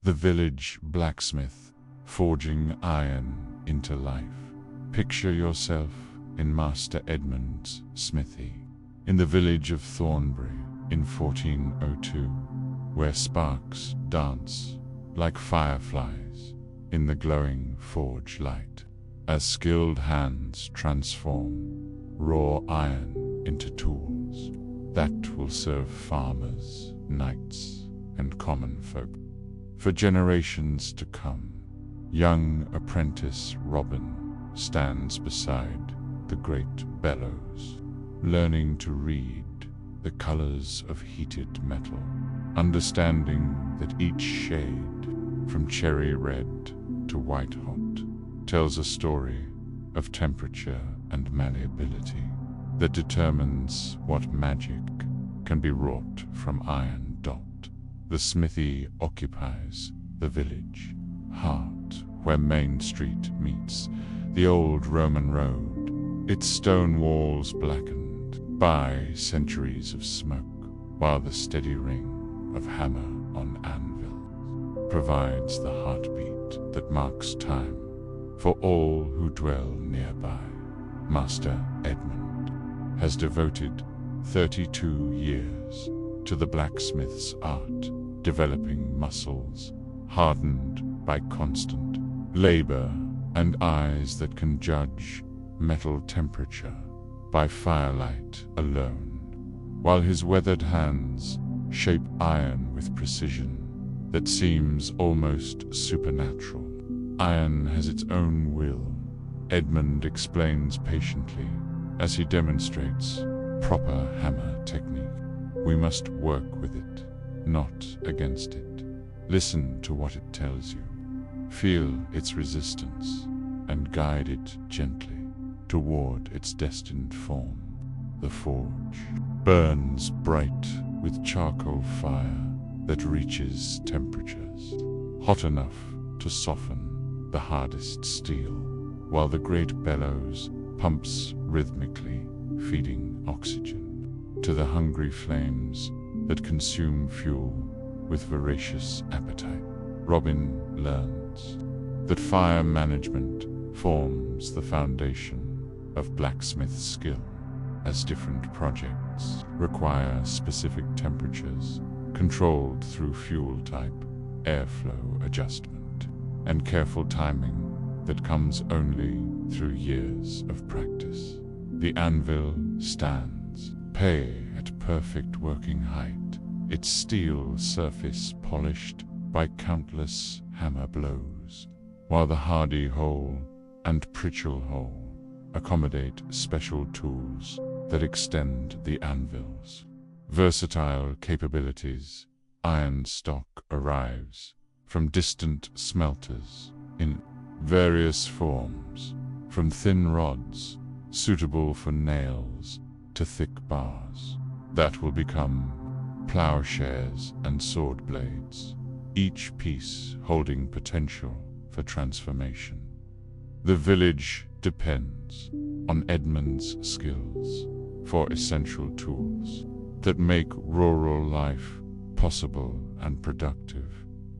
The village blacksmith forging iron into life. Picture yourself in Master Edmund's smithy, in the village of Thornbury in 1402, where sparks dance like fireflies in the glowing forge light, as skilled hands transform raw iron into tools that will serve farmers, knights, and common folk for generations to come. Young apprentice Robin stands beside the great bellows, learning to read the colors of heated metal, understanding that each shade, from cherry red to white hot, tells a story of temperature and malleability that determines what magic can be wrought from iron dot. The smithy occupies the village heart, where Main Street meets the old Roman road, its stone walls blackened by centuries of smoke, while the steady ring of hammer on anvil provides the heartbeat that marks time for all who dwell nearby. Master Edmund has devoted 32 years to the blacksmith's art, developing muscles hardened by constant labor and eyes that can judge metal temperature by firelight alone, while his weathered hands shape iron with precision that seems almost supernatural. Iron has its own will, Edmund explains patiently as he demonstrates proper hammer technique. We must work with it, not against it. Listen to what it tells you. Feel its resistance and guide it gently toward its destined form. The forge burns bright with charcoal fire that reaches temperatures hot enough to soften the hardest steel, while the great bellows pumps rhythmically, feeding oxygen to the hungry flames that consume fuel with voracious appetite. Robin learns that fire management forms the foundation of blacksmith skill, as different projects require specific temperatures controlled through fuel type, airflow adjustment, and careful timing that comes only through years of practice. The anvil stands, pay at perfect working height, its steel surface polished by countless hammer blows, while the hardy hole and pritchel hole accommodate special tools that extend the anvil's versatile capabilities. Iron stock arrives from distant smelters in various forms, from thin rods suitable for nails to thick bars that will become plowshares and sword blades, each piece holding potential for transformation. The village depends on Edmund's skills for essential tools that make rural life possible and productive,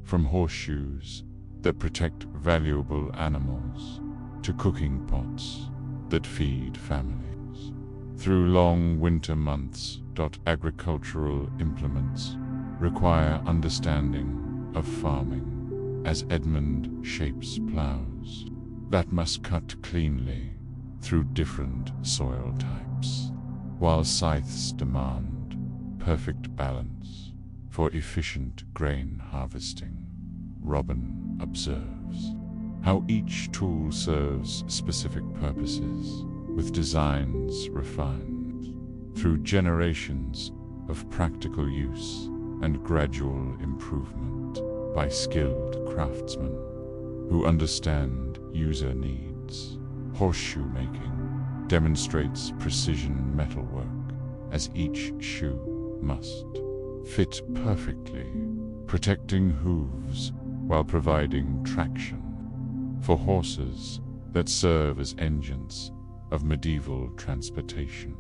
from horseshoes that protect valuable animals to cooking pots that feed families. Through long winter months, agricultural implements require understanding of farming, as Edmund shapes plows that must cut cleanly through different soil types, while scythes demand perfect balance for efficient grain harvesting. Robin observes how each tool serves specific purposes, with designs refined through generations of practical use and gradual improvement by skilled craftsmen who understand user needs. Horseshoe making demonstrates precision metalwork, as each shoe must fit perfectly, protecting hooves while providing traction for horses that serve as engines of medieval transportation.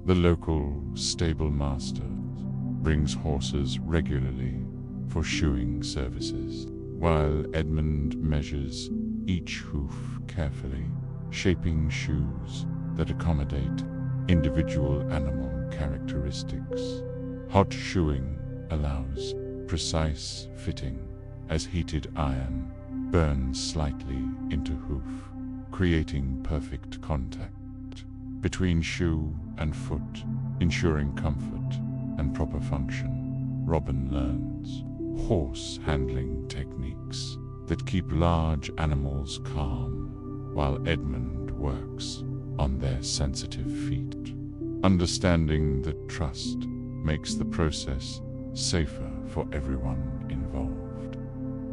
The local stable master brings horses regularly for shoeing services, while Edmund measures each hoof carefully, shaping shoes that accommodate individual animal characteristics. Hot shoeing allows precise fitting as heated iron burns slightly into hoof, creating perfect contact between shoe and foot, ensuring comfort and proper function. Robin learns horse handling techniques that keep large animals calm, while Edmund works on their sensitive feet. Understanding that trust makes the process safer for everyone involved.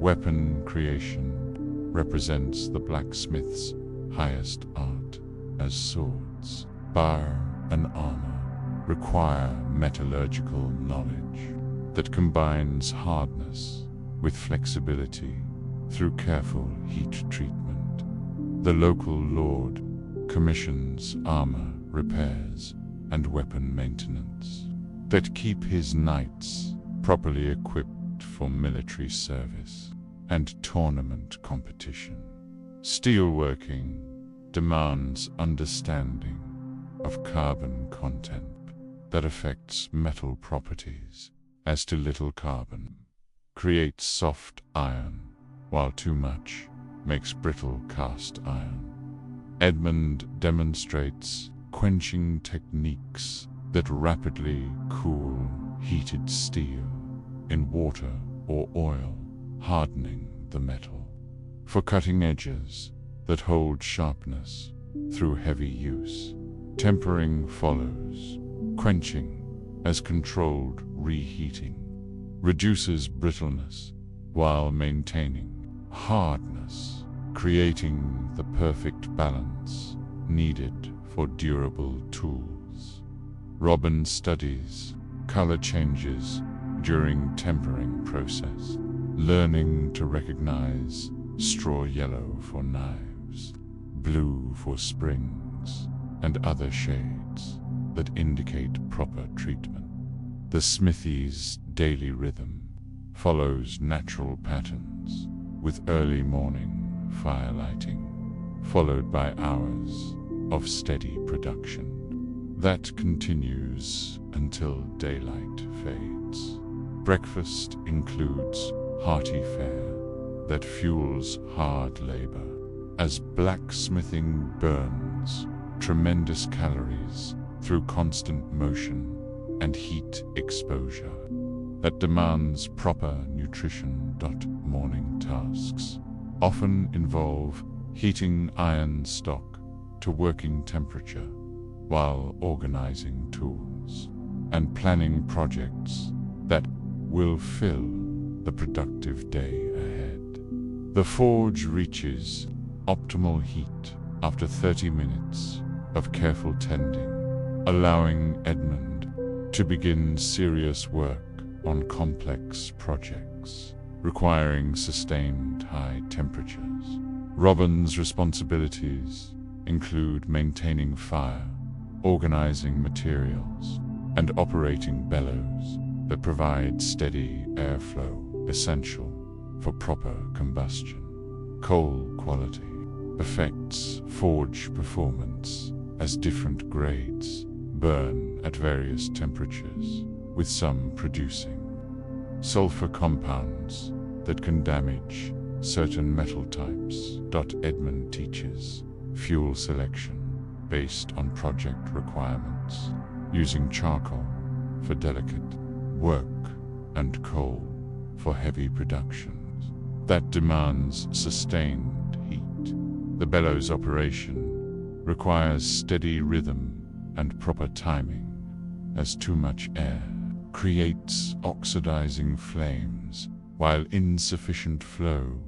Weapon creation represents the blacksmith's highest art, as swords, bar, and armor require metallurgical knowledge that combines hardness with flexibility through careful heat treatment. The local lord commissions armor repairs and weapon maintenance that keep his knights properly equipped for military service and tournament competition. Steelworking demands understanding of carbon content that affects metal properties, as too little carbon creates soft iron, while too much makes brittle cast iron. Edmund demonstrates quenching techniques that rapidly cool heated steel in water or oil, hardening the metal for cutting edges that hold sharpness through heavy use. Tempering follows. Quenching, as controlled reheating, reduces brittleness while maintaining hardness, creating the perfect balance needed for durable tools. Robin studies color changes during tempering process, learning to recognize straw yellow for knives, blue for springs, and other shades that indicate proper treatment. The smithy's daily rhythm follows natural patterns, with early morning firelighting, followed by hours of steady production that continues until daylight fades. Breakfast includes hearty fare that fuels hard labor, as blacksmithing burns tremendous calories through constant motion and heat exposure that demands proper nutrition. Morning tasks often involve heating iron stock to working temperature while organizing tools and planning projects that will fill the productive day ahead. The forge reaches optimal heat after 30 minutes of careful tending, allowing Edmund to begin serious work on complex projects requiring sustained high temperatures. Robin's responsibilities include maintaining fire, organizing materials, and operating bellows that provide steady airflow essential for proper combustion. Coal quality affects forge performance, as different grades burn at various temperatures, with some producing sulfur compounds that can damage certain metal types. Edmund teaches fuel selection based on project requirements, using charcoal for delicate work and coal for heavy productions that demands sustained heat. The bellows operation requires steady rhythm and proper timing, as too much air creates oxidizing flames, while insufficient flow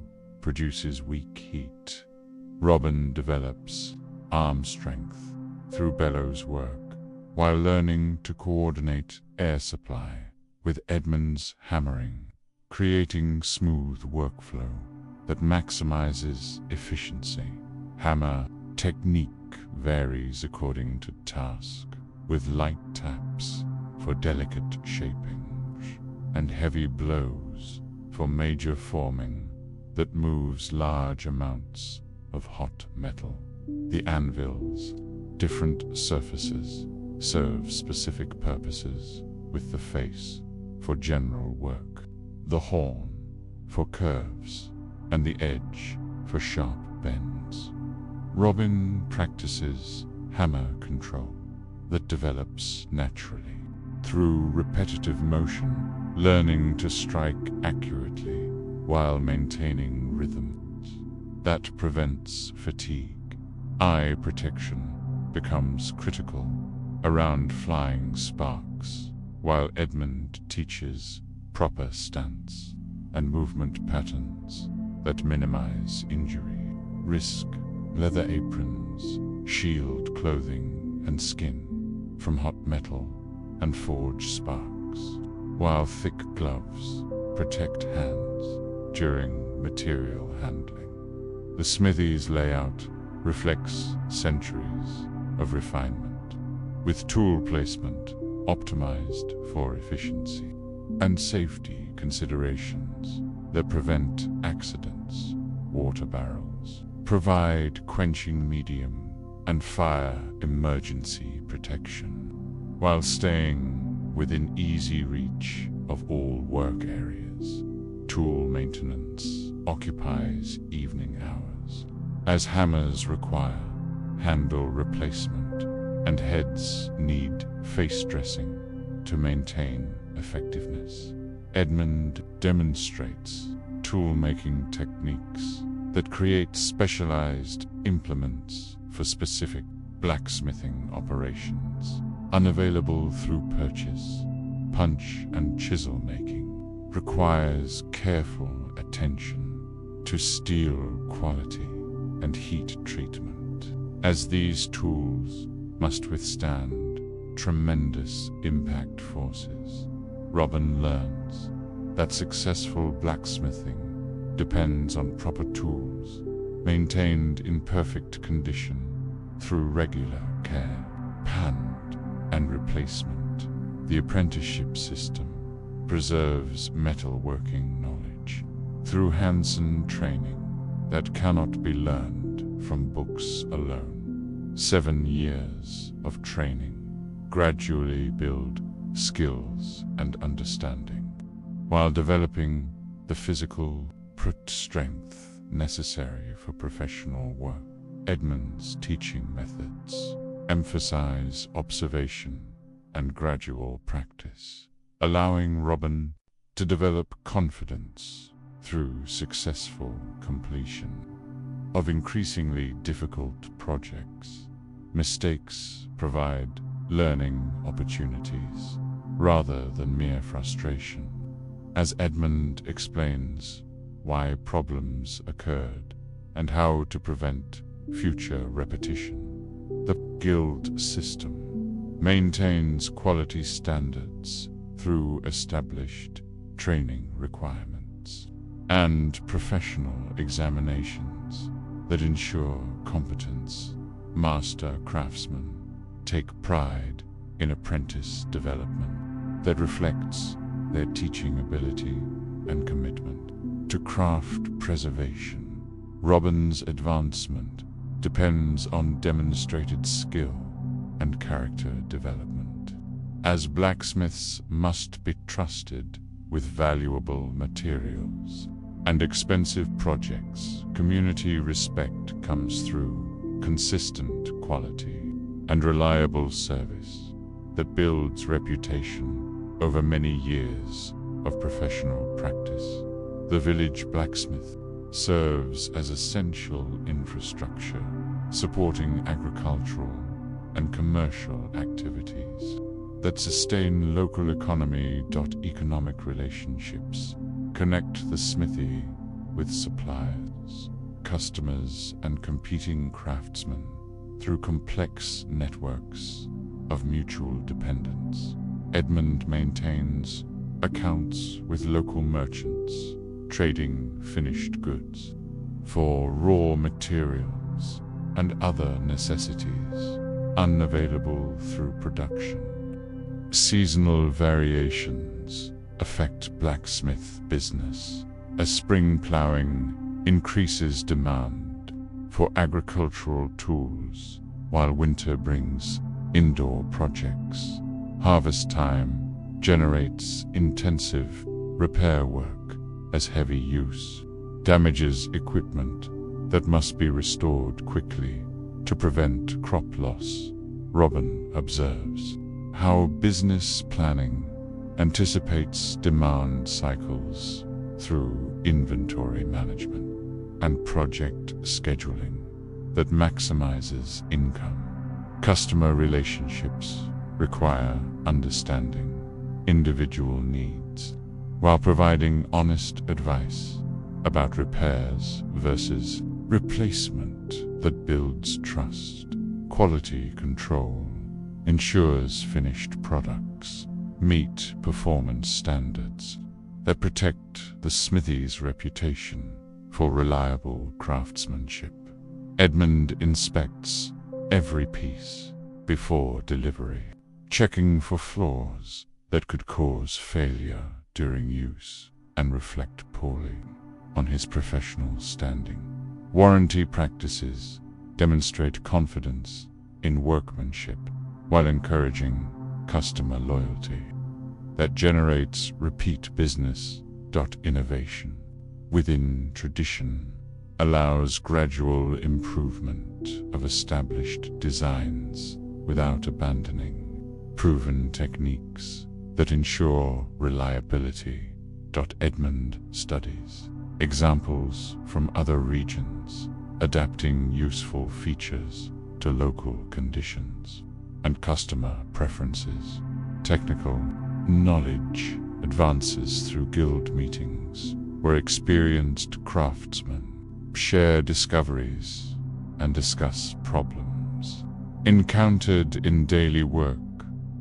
produces weak heat. Robin develops arm strength through bellows work, while learning to coordinate air supply with Edmund's hammering, creating smooth workflow that maximizes efficiency. Hammer technique varies according to task, with light taps for delicate shaping and heavy blows for major forming that moves large amounts of hot metal. The anvil's different surfaces serve specific purposes, with the face for general work, the horn for curves, and the edge for sharp bends. Robin practices hammer control that develops naturally through repetitive motion, learning to strike accurately while maintaining rhythms that prevents fatigue. Eye protection becomes critical around flying sparks, while Edmund teaches proper stance and movement patterns that minimize injury. Risk leather aprons shield clothing and skin from hot metal and forge sparks, while thick gloves protect hands during material handling. The smithy's layout reflects centuries of refinement, with tool placement optimized for efficiency and safety considerations that prevent accidents. Water barrels provide quenching medium and fire emergency protection, while staying within easy reach of all work areas. Tool maintenance occupies evening hours, as hammers require handle replacement and heads need face dressing to maintain effectiveness. Edmund demonstrates tool-making techniques that create specialized implements for specific blacksmithing operations, unavailable through purchase. Punch and chisel making requires careful attention to steel quality and heat treatment, as these tools must withstand tremendous impact forces. Robin learns that successful blacksmithing depends on proper tools, maintained in perfect condition through regular care, panned, and replacement. The apprenticeship system preserves metalworking knowledge through hands-on training that cannot be learned from books alone. 7 years of training gradually build skills and understanding, while developing the physical strength necessary for professional work. Edmund's teaching methods emphasize observation and gradual practice, allowing Robin to develop confidence through successful completion of increasingly difficult projects. Mistakes provide learning opportunities rather than mere frustration, as Edmund explains why problems occurred and how to prevent future repetition. The guild system maintains quality standards through established training requirements and professional examinations that ensure competence. Master craftsmen take pride in apprentice development that reflects their teaching ability and commitment to craft preservation. Robin's advancement depends on demonstrated skill and character development, as blacksmiths must be trusted with valuable materials and expensive projects. Community respect comes through consistent quality and reliable service that builds reputation over many years of professional practice. The village blacksmith serves as essential infrastructure, supporting agricultural and commercial activities that sustain local economy. Economic relationships connect the smithy with suppliers, customers, and competing craftsmen through complex networks of mutual dependence. Edmund maintains accounts with local merchants, trading finished goods for raw materials and other necessities unavailable through production. Seasonal variations affect blacksmith business, as spring plowing increases demand for agricultural tools, while winter brings indoor projects. Harvest time generates intensive repair work as heavy use damages equipment that must be restored quickly to prevent crop loss. Robin observes how business planning anticipates demand cycles through inventory management and project scheduling that maximizes income. Customer relationships require understanding individual needs while providing honest advice about repairs versus replacement that builds trust. Quality control ensures finished products meet performance standards that protect the smithy's reputation for reliable craftsmanship. Edmund inspects every piece before delivery, checking for flaws that could cause failure during use and reflect poorly on his professional standing. Warranty practices demonstrate confidence in workmanship while encouraging customer loyalty that generates repeat business. Innovation within tradition allows gradual improvement of established designs without abandoning proven techniques that ensure reliability. Edmund studies examples from other regions, adapting useful features to local conditions and customer preferences. Technical knowledge advances through guild meetings, where experienced craftsmen share discoveries and discuss problems encountered in daily work.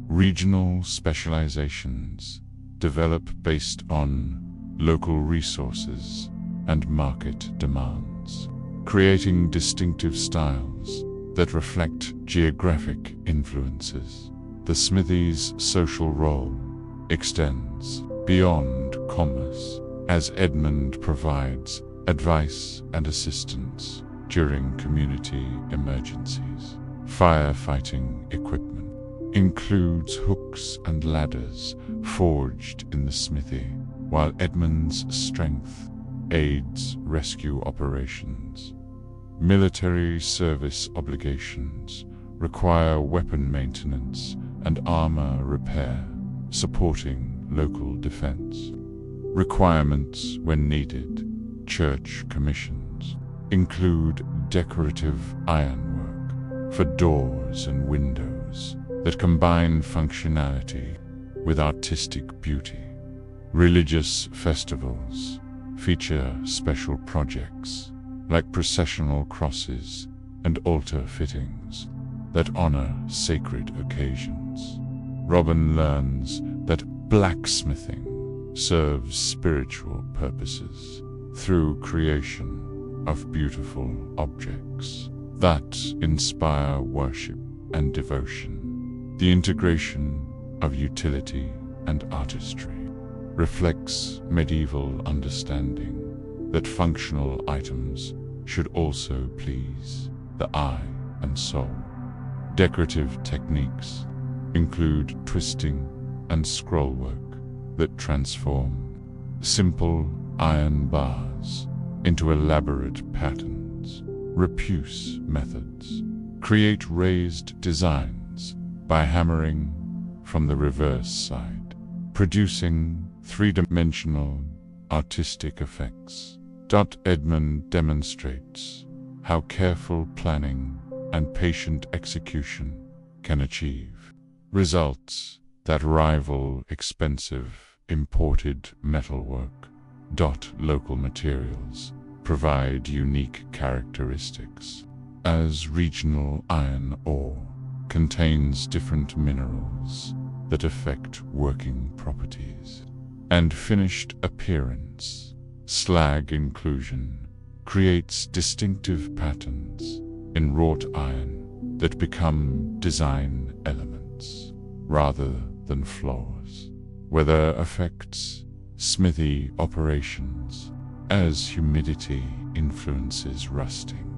Regional specializations develop based on local resources and market demands, creating distinctive styles that reflect geographic influences. The smithy's social role extends beyond commerce, as Edmund provides advice and assistance during community emergencies. Firefighting equipment includes hooks and ladders forged in the smithy, while Edmund's strength aids rescue operations. Military service obligations require weapon maintenance and armor repair, supporting local defense. Requirements when needed. Church commissions include decorative ironwork for doors and windows that combine functionality with artistic beauty. Religious festivals feature special projects like processional crosses and altar fittings that honor sacred occasions. Robin learns that blacksmithing serves spiritual purposes through creation of beautiful objects that inspire worship and devotion. The integration of utility and artistry reflects medieval understanding that functional items should also please the eye and soul. Decorative techniques include twisting and scrollwork that transform simple iron bars into elaborate patterns. Repuse methods create raised designs by hammering from the reverse side, producing three-dimensional artistic effects. Edmund demonstrates how careful planning and patient execution can achieve results that rival expensive imported metalwork. Local materials provide unique characteristics, as regional iron ore contains different minerals that affect working properties and finished appearance. Slag inclusion creates distinctive patterns in wrought iron that become design elements rather than flaws. Weather affects smithy operations as humidity influences rusting,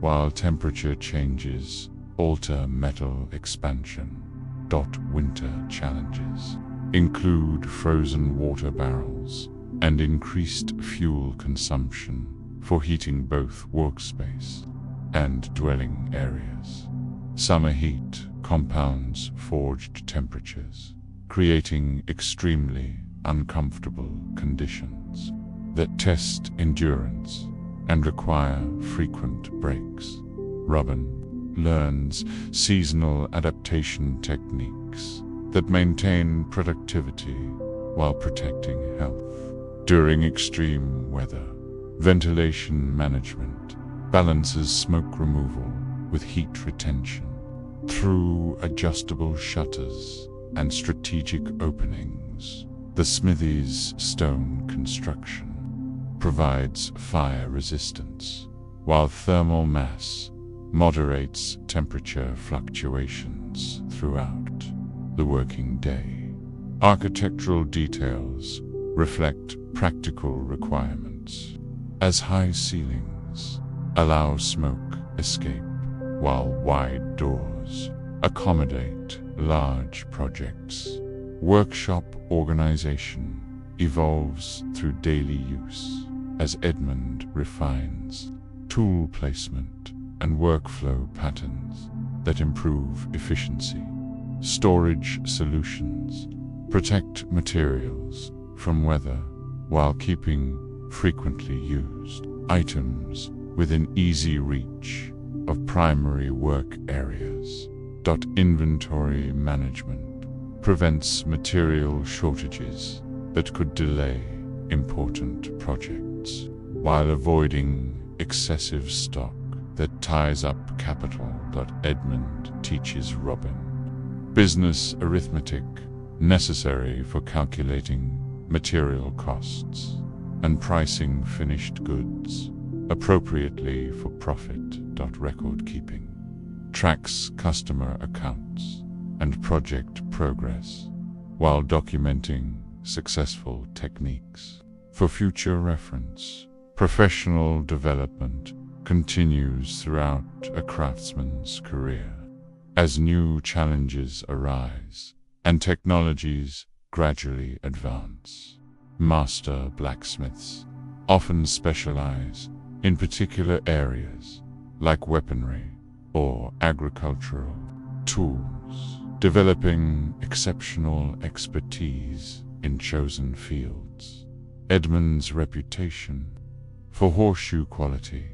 while temperature changes alter metal expansion. Winter challenges include frozen water barrels and increased fuel consumption for heating both workspace and dwelling areas. Summer heat compounds forged temperatures, creating extremely uncomfortable conditions that test endurance and require frequent breaks. Robin learns seasonal adaptation techniques that maintain productivity while protecting health. During extreme weather, ventilation management balances smoke removal with heat retention through adjustable shutters and strategic openings. The smithy's stone construction provides fire resistance, while thermal mass moderates temperature fluctuations throughout the working day. Architectural details reflect practical requirements, as high ceilings allow smoke escape, while wide doors accommodate large projects. Workshop organization evolves through daily use as Edmund refines tool placement and workflow patterns that improve efficiency. Storage solutions protect materials from weather while keeping frequently used items within easy reach of primary work areas. Inventory management prevents material shortages that could delay important projects, while avoiding excessive stock that ties up capital. Edmund teaches Robin business arithmetic necessary for calculating material costs and pricing finished goods appropriately for profit. Record keeping tracks customer accounts and project progress while documenting successful techniques for future reference. Professional development continues throughout a craftsman's career as new challenges arise and technologies gradually advance. Master blacksmiths often specialize in particular areas like weaponry or agricultural tools, developing exceptional expertise in chosen fields. Edmund's reputation for horseshoe quality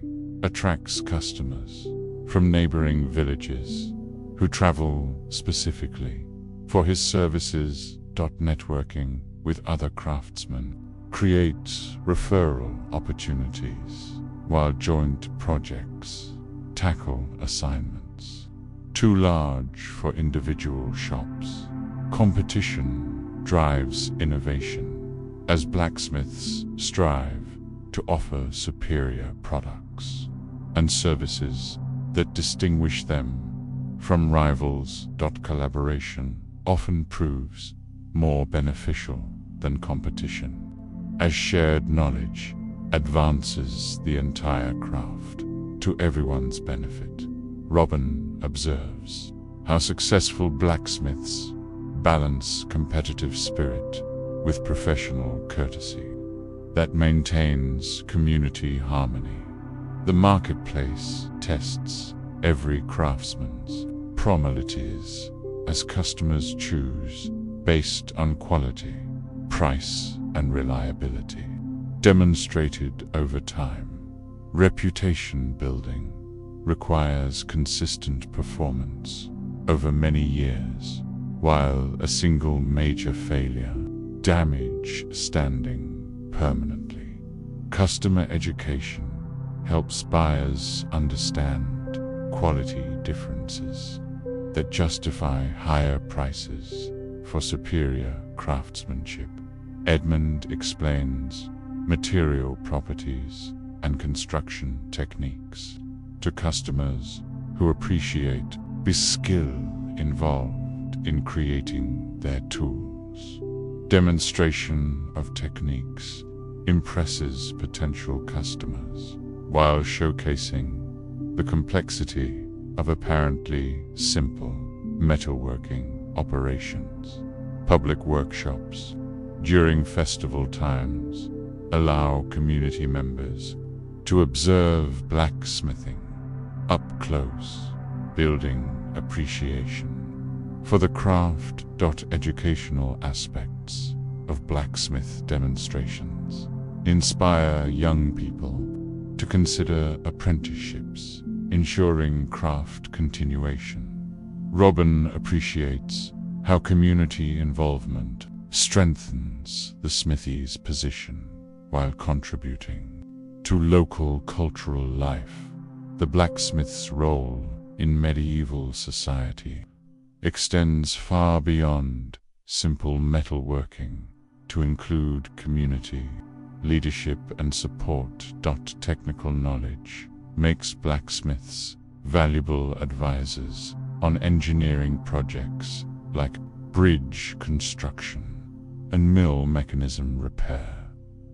attracts customers from neighboring villages who travel specifically for his services. Networking with other craftsmen creates referral opportunities, while joint projects tackle assignments too large for individual shops. Competition drives innovation as blacksmiths strive to offer superior products and services that distinguish them from rivals. Collaboration often proves more beneficial than competition, as shared knowledge advances the entire craft to everyone's benefit. Robin observes how successful blacksmiths balance competitive spirit with professional courtesy that maintains community harmony. The marketplace tests every craftsman's probabilities as customers choose based on quality, price, and reliability, demonstrated over time. Reputation building requires consistent performance over many years, while a single major failure damages standing permanently. Customer education helps buyers understand quality differences that justify higher prices for superior craftsmanship. Edmund explains material properties and construction techniques to customers who appreciate the skill involved in creating their tools. Demonstration of techniques impresses potential customers, while showcasing the complexity of apparently simple metalworking operations. Public workshops during festival times allow community members to observe blacksmithing up close, building appreciation for the craft. Educational aspects of blacksmith demonstrations inspire young people to consider apprenticeships, ensuring craft continuation. Robin appreciates how community involvement strengthens the smithy's position while contributing to local cultural life. The blacksmith's role in medieval society extends far beyond simple metalworking to include community, leadership, and support. Technical knowledge makes blacksmiths valuable advisors on engineering projects like bridge construction and mill mechanism repair.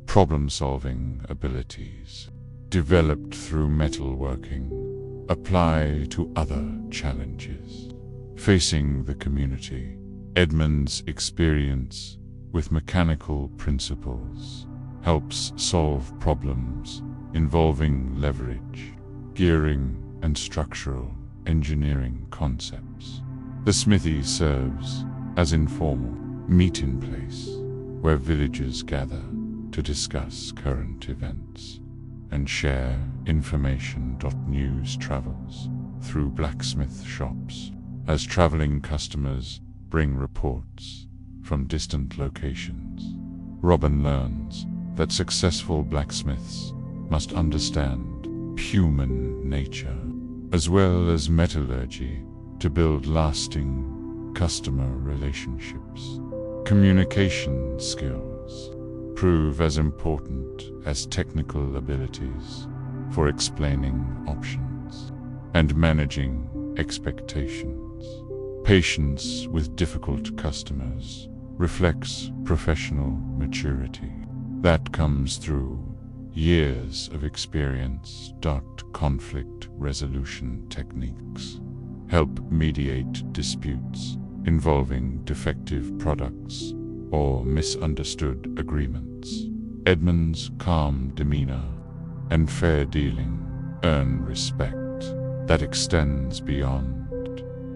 Problem-solving abilities developed through metalworking apply to other challenges facing the community. Edmund's experience with mechanical principles helps solve problems involving leverage, gearing, and structural engineering concepts. The smithy serves as informal meeting place where villagers gather to discuss current events and share information. News travels through blacksmith shops as traveling customers bring reports from distant locations. Robin learns that successful blacksmiths must understand human nature as well as metallurgy to build lasting customer relationships. Communication skills prove as important as technical abilities for explaining options and managing expectations. Patience with difficult customers reflects professional maturity that comes through years of experience. Conflict resolution techniques help mediate disputes involving defective products or misunderstood agreements. Edmund's calm demeanor and fair dealing earn respect that extends beyond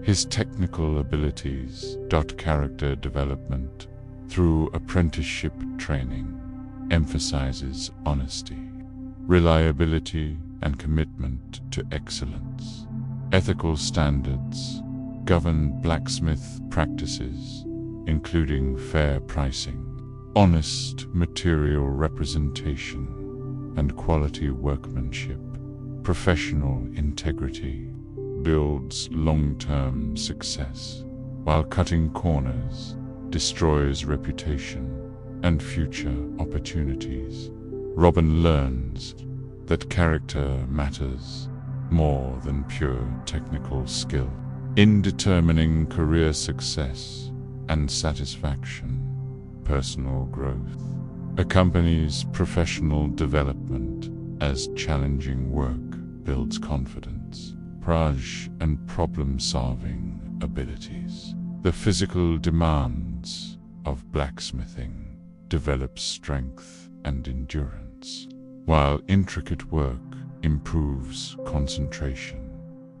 his technical abilities. Character development through apprenticeship training emphasizes honesty, reliability, and commitment to excellence. Ethical standards govern blacksmith practices, including fair pricing, honest material representation, and quality workmanship. Professional integrity builds long-term success, while cutting corners destroys reputation and future opportunities. Robin learns that character matters more than pure technical skill in determining career success and satisfaction. Personal growth accompanies professional development as challenging work builds confidence, courage, and problem-solving abilities. The physical demands of blacksmithing develop strength and endurance, while intricate work improves concentration.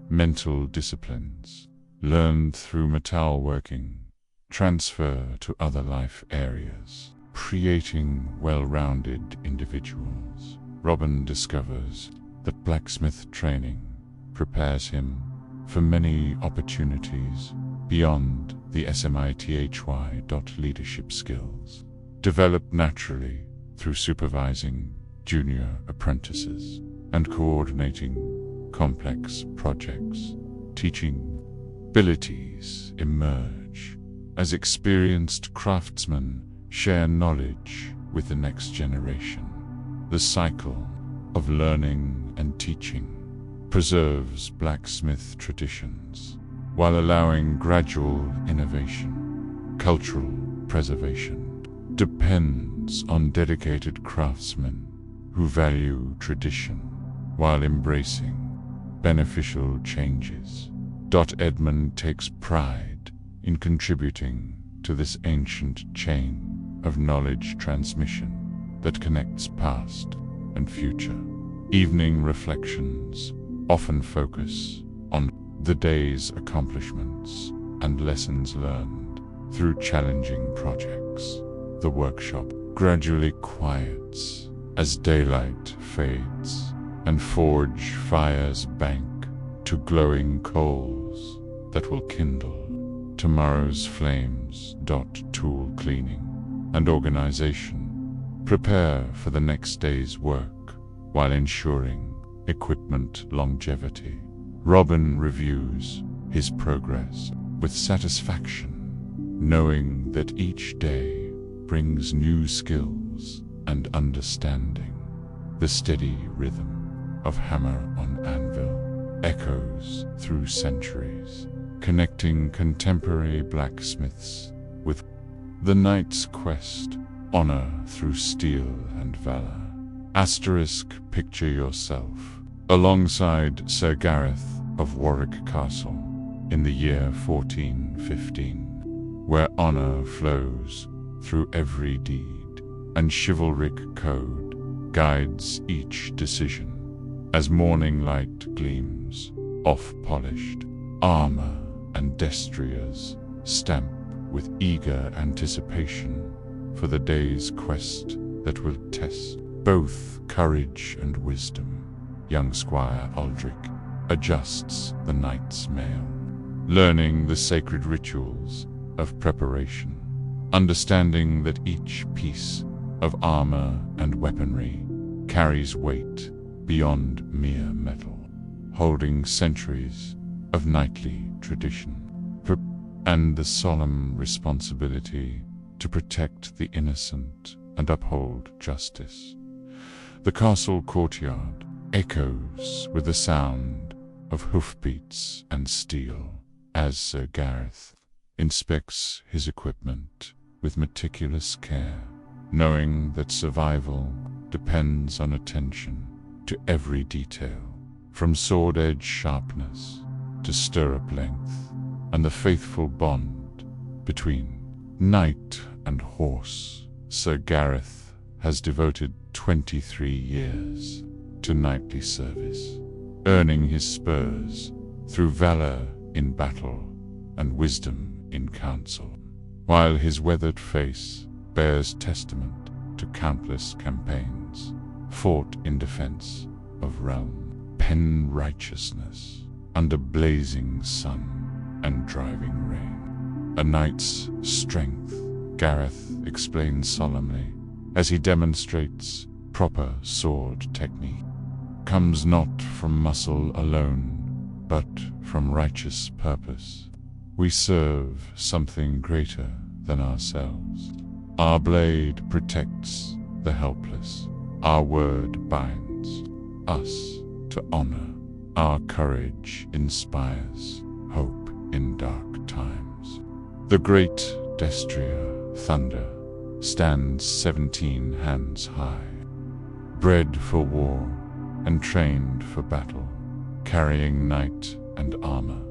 Mental disciplines learned through metalworking transfer to other life areas, creating well-rounded individuals. Robin discovers that blacksmith training prepares him for many opportunities beyond the SMITHY. Leadership skills developed naturally through supervising junior apprentices and coordinating complex projects. Teaching abilities emerge as experienced craftsmen share knowledge with the next generation. The cycle of learning and teaching preserves blacksmith traditions while allowing gradual innovation. Cultural preservation depends depends on dedicated craftsmen who value tradition while embracing beneficial changes. Edmund takes pride in contributing to this ancient chain of knowledge transmission that connects past and future. Evening reflections often focus on the day's accomplishments and lessons learned through challenging projects. The workshop gradually quiets as daylight fades and forge fires bank to glowing coals that will kindle tomorrow's flames. Tool cleaning and organization prepare for the next day's work while ensuring equipment longevity. Robin reviews his progress with satisfaction, knowing that each day brings new skills and understanding. The steady rhythm of hammer on anvil echoes through centuries, connecting contemporary blacksmiths with the knight's quest, honor through steel and valor. Picture yourself alongside Sir Gareth of Warwick Castle in the year 1415, where honor flows through every deed and chivalric code guides each decision. As morning light gleams off polished armor and destriers stamp with eager anticipation for the day's quest that will test both courage and wisdom. Young Squire Aldrich adjusts the knight's mail, learning the sacred rituals of preparation, understanding that each piece of armor and weaponry carries weight beyond mere metal, holding centuries of knightly tradition, and the solemn responsibility to protect the innocent and uphold justice. The castle courtyard echoes with the sound of hoofbeats and steel as Sir Gareth inspects his equipment with meticulous care, knowing that survival depends on attention to every detail, from sword edge sharpness to stirrup length, and the faithful bond between knight and horse. Sir Gareth has devoted 23 years to knightly service, earning his spurs through valor in battle and wisdom in council, while his weathered face bears testament to countless campaigns fought in defense of realm, pen righteousness under blazing sun and driving rain. A knight's strength, Gareth explains solemnly as he demonstrates proper sword technique, comes not from muscle alone, but from righteous purpose. We serve something greater than ourselves. Our blade protects the helpless. Our word binds us to honor. Our courage inspires hope in dark times. The great destrier, Thunder, stands 17 hands high, bred for war and trained for battle, carrying knight and armor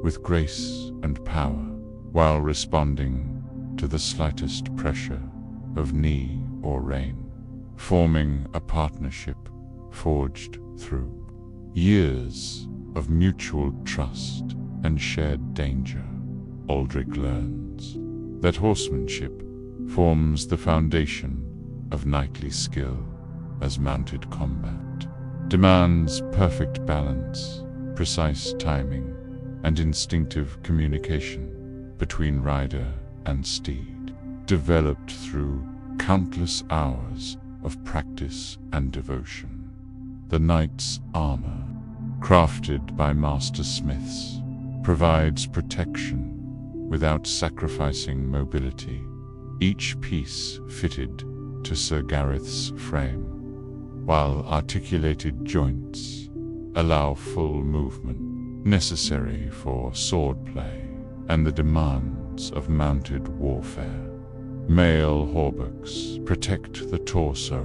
with grace and power, while responding to the slightest pressure of knee or rain, forming a partnership forged through years of mutual trust and shared danger. Aldrich learns that horsemanship forms the foundation of knightly skill, as mounted combat demands perfect balance, precise timing, and instinctive communication between rider and steed, developed through countless hours of practice and devotion. The knight's armor, crafted by master smiths, provides protection without sacrificing mobility, each piece fitted to Sir Gareth's frame, while articulated joints allow full movement necessary for swordplay and the demands of mounted warfare. Male hauberks protect the torso,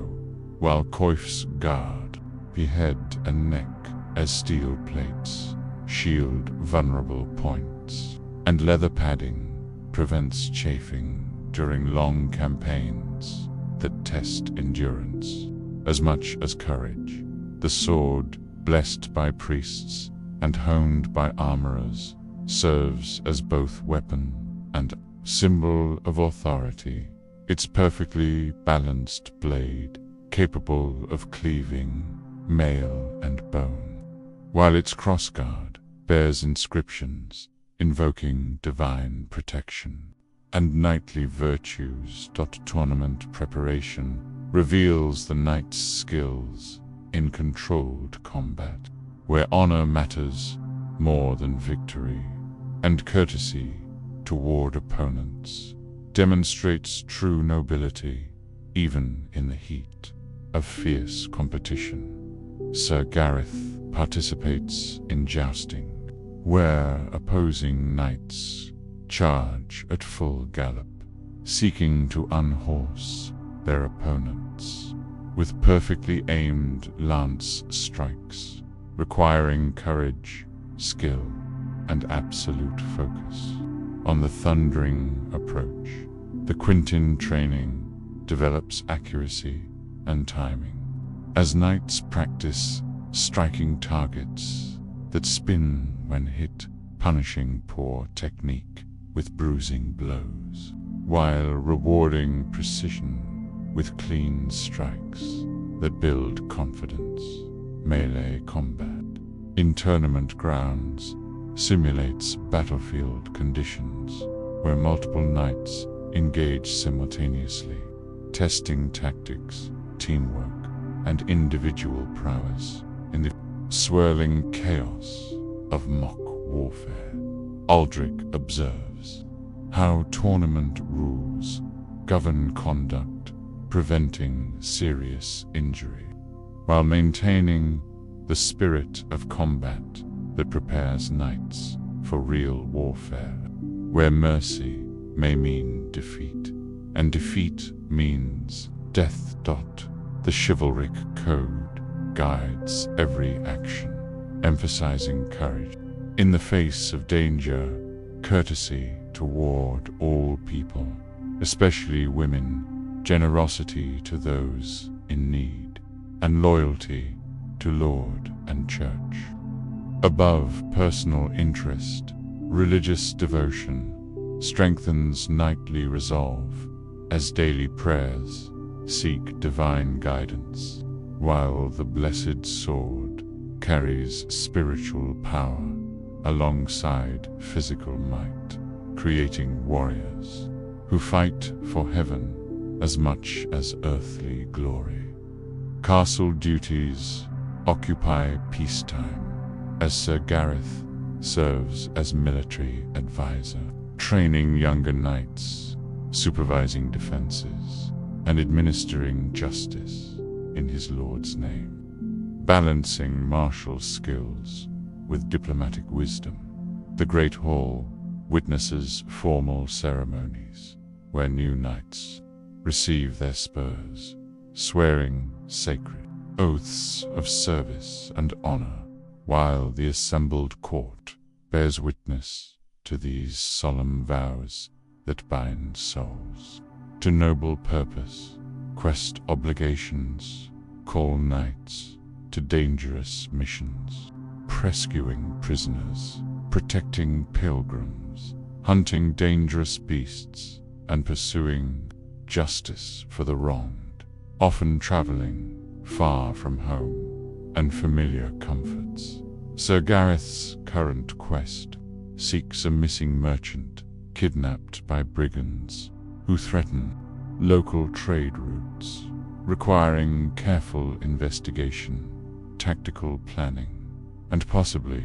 while coifs guard the head and neck as steel plates shield vulnerable points, and leather padding prevents chafing during long campaigns that test endurance as much as courage. The sword, blessed by priests and honed by armorers, serves as both weapon and symbol of authority. Its perfectly balanced blade, capable of cleaving mail and bone, while its crossguard bears inscriptions invoking divine protection and knightly virtues. Tournament preparation reveals the knight's skills in controlled combat, where honor matters more than victory, and courtesy toward opponents demonstrates true nobility even in the heat of fierce competition. Sir Gareth participates in jousting, where opposing knights charge at full gallop, seeking to unhorse their opponents with perfectly aimed lance strikes, requiring courage, skill, and absolute focus. On the thundering approach, the Quintin training develops accuracy and timing, as knights practice striking targets that spin when hit, punishing poor technique with bruising blows, while rewarding precision with clean strikes that build confidence. Melee combat in tournament grounds simulates battlefield conditions where multiple knights engage simultaneously, testing tactics, teamwork, and individual prowess in the swirling chaos of mock warfare. Aldrich observes how tournament rules govern conduct, preventing serious injury, while maintaining the spirit of combat that prepares knights for real warfare, where mercy may mean defeat, and defeat means death. The chivalric code guides every action, emphasizing courage in the face of danger, courtesy toward all people, especially women, generosity to those in need, and loyalty to Lord and Church. Above personal interest, religious devotion strengthens knightly resolve as daily prayers seek divine guidance, while the blessed sword carries spiritual power alongside physical might, creating warriors who fight for heaven as much as earthly glory. Castle duties occupy peacetime, as Sir Gareth serves as military advisor, training younger knights, supervising defenses, and administering justice in his lord's name, balancing martial skills with diplomatic wisdom. The Great Hall witnesses formal ceremonies where new knights receive their spurs, swearing sacred oaths of service and honor, while the assembled court bears witness to these solemn vows that bind souls to noble purpose. Quest obligations call knights to dangerous missions, rescuing prisoners, protecting pilgrims, hunting dangerous beasts, and pursuing justice for the wronged, often traveling far from home and familiar comforts. Sir Gareth's current quest seeks a missing merchant kidnapped by brigands who threaten local trade routes, requiring careful investigation, tactical planning, and possibly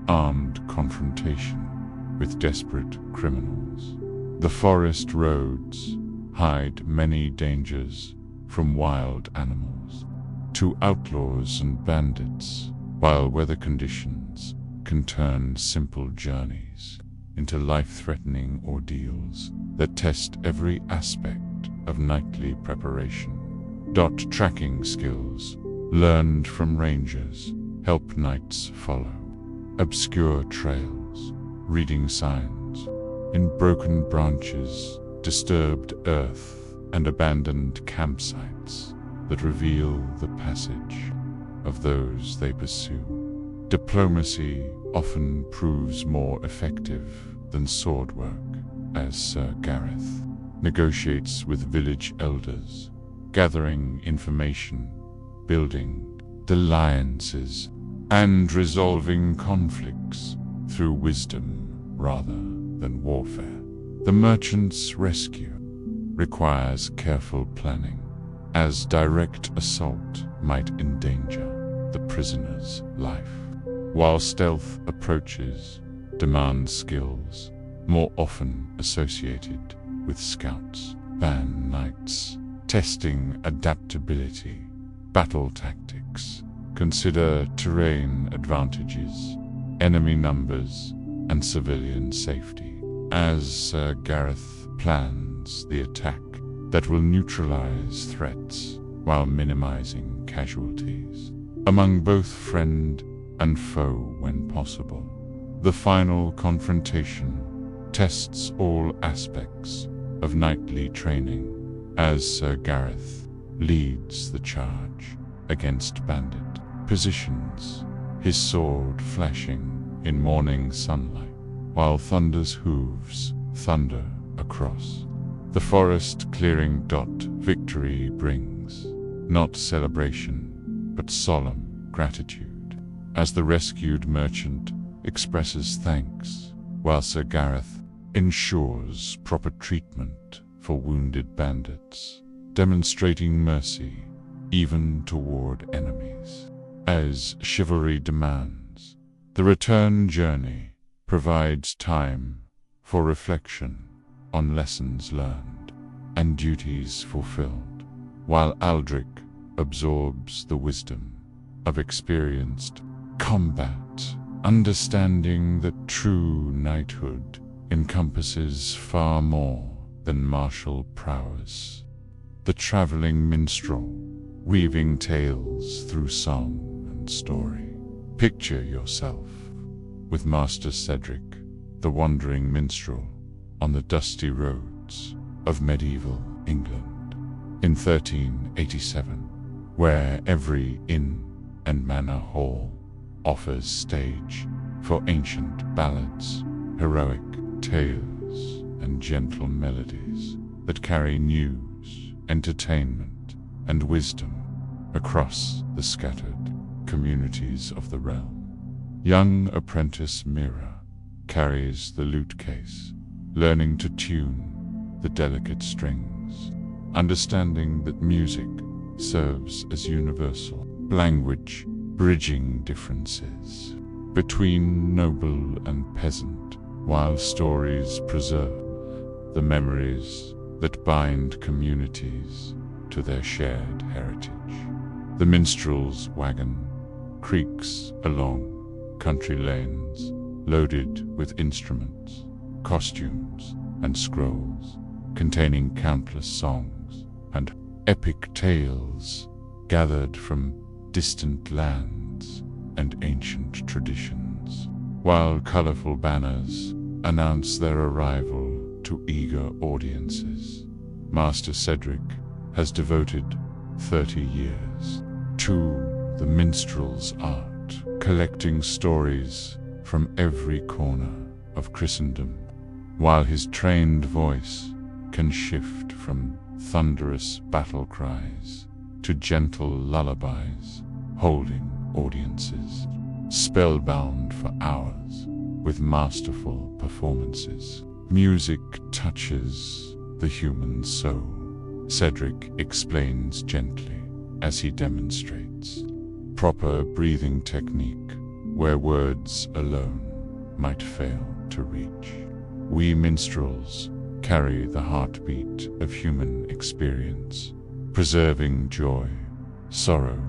armed confrontation with desperate criminals. The forest roads hide many dangers, from wild animals to outlaws and bandits, while weather conditions can turn simple journeys into life-threatening ordeals that test every aspect of knightly preparation. Tracking skills learned from rangers help knights follow obscure trails, reading signs in broken branches, disturbed earth, and abandoned campsites that reveal the passage of those they pursue. Diplomacy often proves more effective than sword work, as Sir Gareth negotiates with village elders, gathering information, building alliances, and resolving conflicts through wisdom rather than warfare. The merchant's rescue requires careful planning, as direct assault might endanger the prisoner's life, while stealth approaches demand skills more often associated with scouts. Ban knights, testing adaptability, battle tactics. Consider terrain advantages, enemy numbers, and civilian safety, as Sir Gareth plans the attack that will neutralize threats while minimizing casualties among both friend and foe when possible. The final confrontation tests all aspects of knightly training, as Sir Gareth leads the charge against bandit positions, his sword flashing in morning sunlight, while thunder's hooves thunder across the forest clearing. Victory brings not celebration, but solemn gratitude, as the rescued merchant expresses thanks, while Sir Gareth ensures proper treatment for wounded bandits, demonstrating mercy even toward enemies. As chivalry demands, the return journey provides time for reflection on lessons learned and duties fulfilled, while Aldrich absorbs the wisdom of experienced combat, understanding that true knighthood encompasses far more than martial prowess. The traveling minstrel, weaving tales through song and story. Picture yourself with Master Cedric, the wandering minstrel, on the dusty roads of medieval England in 1387, where every inn and manor hall offers stage for ancient ballads, heroic tales, and gentle melodies that carry news, entertainment, and wisdom across the scattered communities of the realm. Young apprentice Mira carries the lute case, learning to tune the delicate strings, understanding that music serves as universal language, bridging differences between noble and peasant, while stories preserve the memories that bind communities to their shared heritage. The minstrel's wagon creaks along country lanes, loaded with instruments, costumes, and scrolls, containing countless songs and epic tales gathered from distant lands and ancient traditions, while colorful banners announce their arrival to eager audiences. Master Cedric has devoted 30 years to the minstrel's art, collecting stories from every corner of Christendom, while his trained voice can shift from thunderous battle cries to gentle lullabies, holding audiences spellbound for hours with masterful performances. Music touches the human soul, Cedric explains gently as he demonstrates proper breathing technique where words alone might fail to reach. We minstrels carry the heartbeat of human experience, preserving joy, sorrow,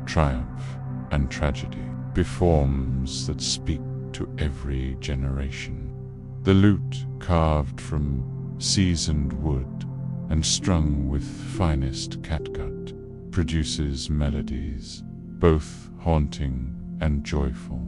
triumph, and tragedy, forms that speak to every generation. The lute, carved from seasoned wood and strung with finest catgut, produces melodies both haunting and joyful,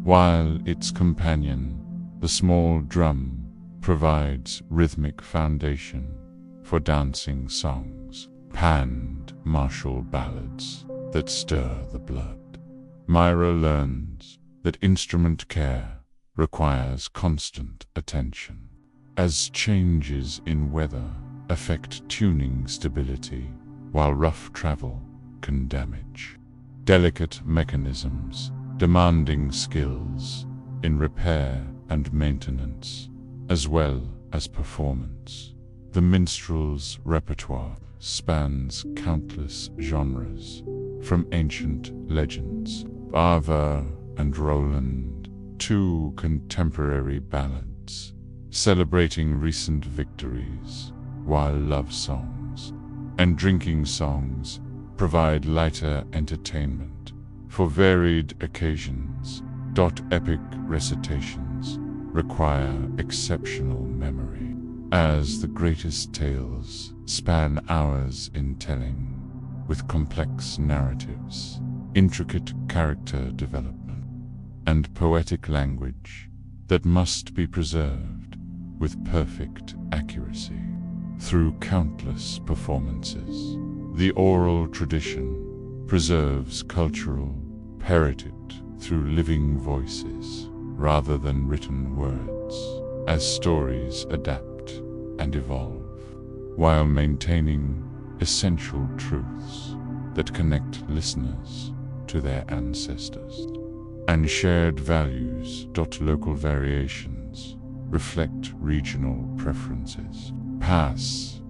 while its companion, the small drum, provides rhythmic foundation for dancing songs, panned martial ballads that stir the blood. Myra learns that instrument care requires constant attention, as changes in weather affect tuning stability, while rough travel can damage delicate mechanisms, demanding skills in repair and maintenance, as well as performance. The minstrel's repertoire spans countless genres, from ancient legends, Bava and Roland, to contemporary ballads, celebrating recent victories, while love songs and drinking songs provide lighter entertainment for varied occasions. Epic recitations require exceptional memory, as the greatest tales span hours in telling, with complex narratives, intricate character development, and poetic language that must be preserved with perfect accuracy. Through countless performances, the oral tradition preserves cultural heritage through living voices rather than written words, as stories adapt and evolve, while maintaining essential truths that connect listeners to their ancestors and shared values. Local variations reflect regional preferences.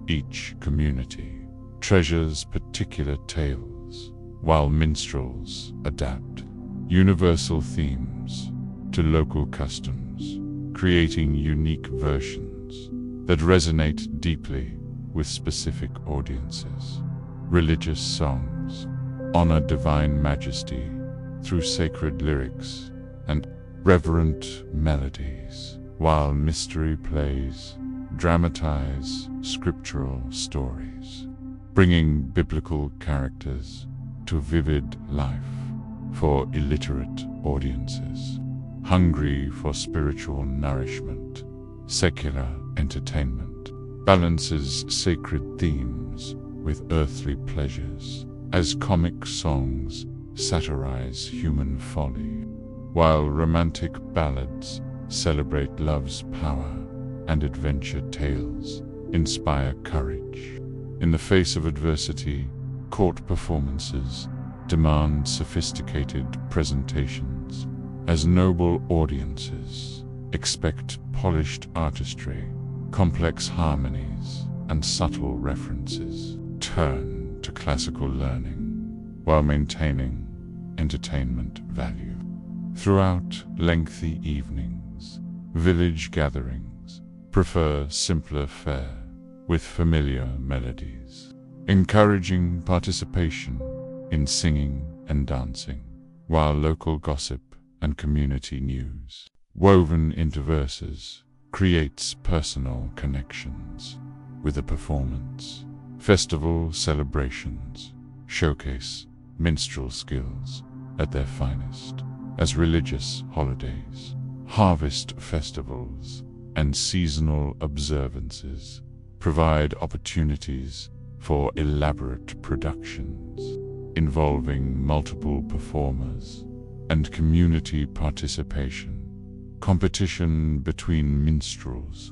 Each community treasures particular tales, while minstrels adapt universal themes to local customs, creating unique versions that resonate deeply with specific audiences. Religious songs honor divine majesty through sacred lyrics and reverent melodies, while mystery plays dramatize scriptural stories, bringing biblical characters to vivid life for illiterate audiences hungry for spiritual nourishment. Secular entertainment balances sacred themes with earthly pleasures, as comic songs satirize human folly, while romantic ballads celebrate love's power and adventure tales inspire courage. In the face of adversity, court performances demand sophisticated presentations, as noble audiences expect polished artistry, complex harmonies, and subtle references. Turn to classical learning while maintaining entertainment value. Throughout lengthy evenings, village gatherings prefer simpler fare with familiar melodies, encouraging participation in singing and dancing, while local gossip and community news, woven into verses, creates personal connections with the performance. Festival celebrations showcase minstrel skills at their finest, as religious holidays, harvest festivals, and seasonal observances provide opportunities for elaborate productions involving multiple performers and community participation. Competition between minstrels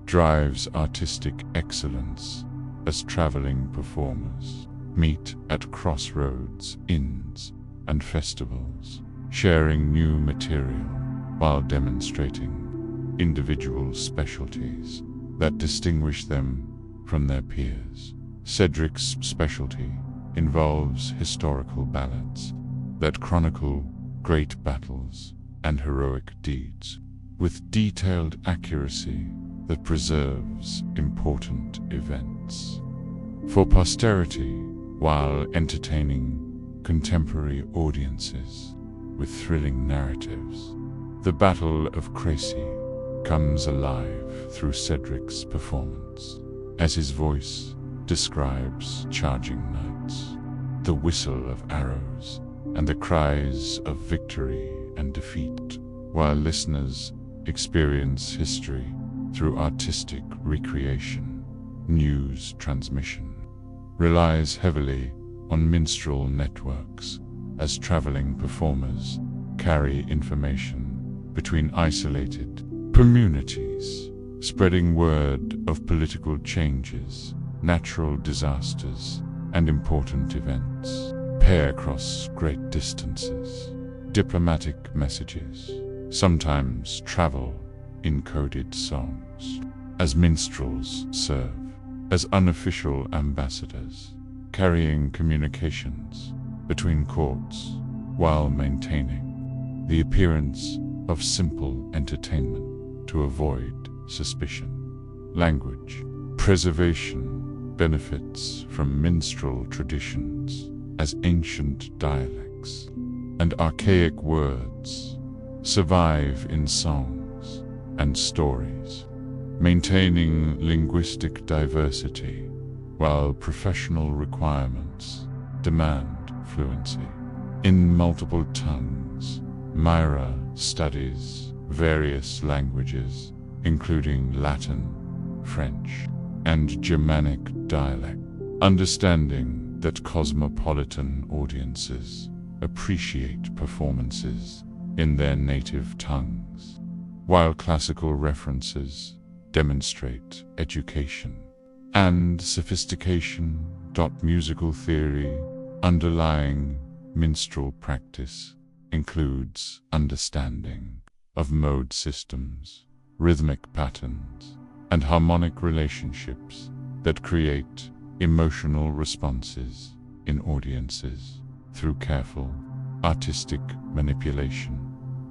drives artistic excellence, as traveling performers meet at crossroads, inns, and festivals, sharing new material while demonstrating individual specialties that distinguish them from their peers. Cedric's specialty involves historical ballads that chronicle great battles and heroic deeds, with detailed accuracy that preserves important events for posterity, while entertaining contemporary audiences with thrilling narratives. The Battle of Crecy comes alive through Cedric's performance, as his voice describes charging knights, the whistle of arrows, and the cries of victory and defeat, while listeners experience history through artistic recreation. News transmission relies heavily on minstrel networks, as traveling performers carry information between isolated communities, spreading word of political changes, natural disasters, and important events. Pair across great distances. Diplomatic messages sometimes travel in coded songs, as minstrels serve as unofficial ambassadors, carrying communications between courts while maintaining the appearance of simple entertainment to avoid suspicion. Language preservation benefits from minstrel traditions, as ancient dialects and archaic words survive in songs and stories, maintaining linguistic diversity while professional requirements demand fluency in multiple tongues. Myra studies various languages, including Latin, French, and Germanic dialect, understanding that cosmopolitan audiences appreciate performances in their native tongues, while classical references demonstrate education and sophistication. Musical theory underlying minstrel practice includes understanding of mode systems, rhythmic patterns, and harmonic relationships that create emotional responses in audiences. Through careful artistic manipulation,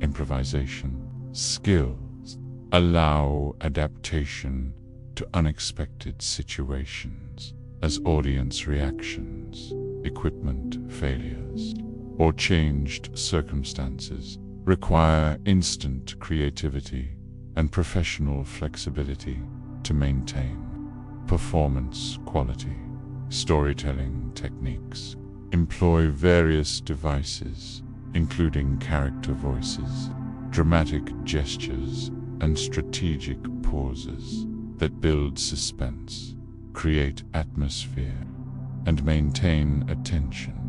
improvisation skills allow adaptation to unexpected situations, as audience reactions, equipment failures, or changed circumstances require instant creativity and professional flexibility to maintain performance quality. Storytelling techniques employ various devices, including character voices, dramatic gestures, and strategic pauses that build suspense, create atmosphere, and maintain attention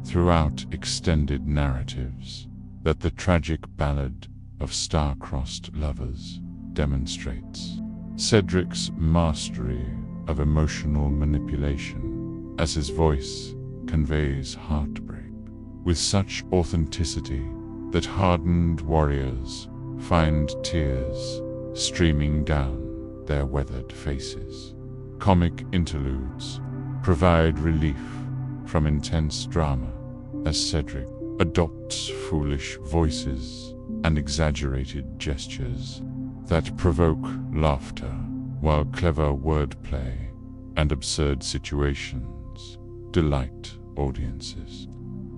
throughout extended narratives that the tragic ballad of star-crossed lovers demonstrates. Cedric's mastery of emotional manipulation, as his voice conveys heartbreak with such authenticity that hardened warriors find tears streaming down their weathered faces. Comic interludes provide relief from intense drama, as Cedric adopts foolish voices and exaggerated gestures that provoke laughter, while clever wordplay and absurd situations delight audiences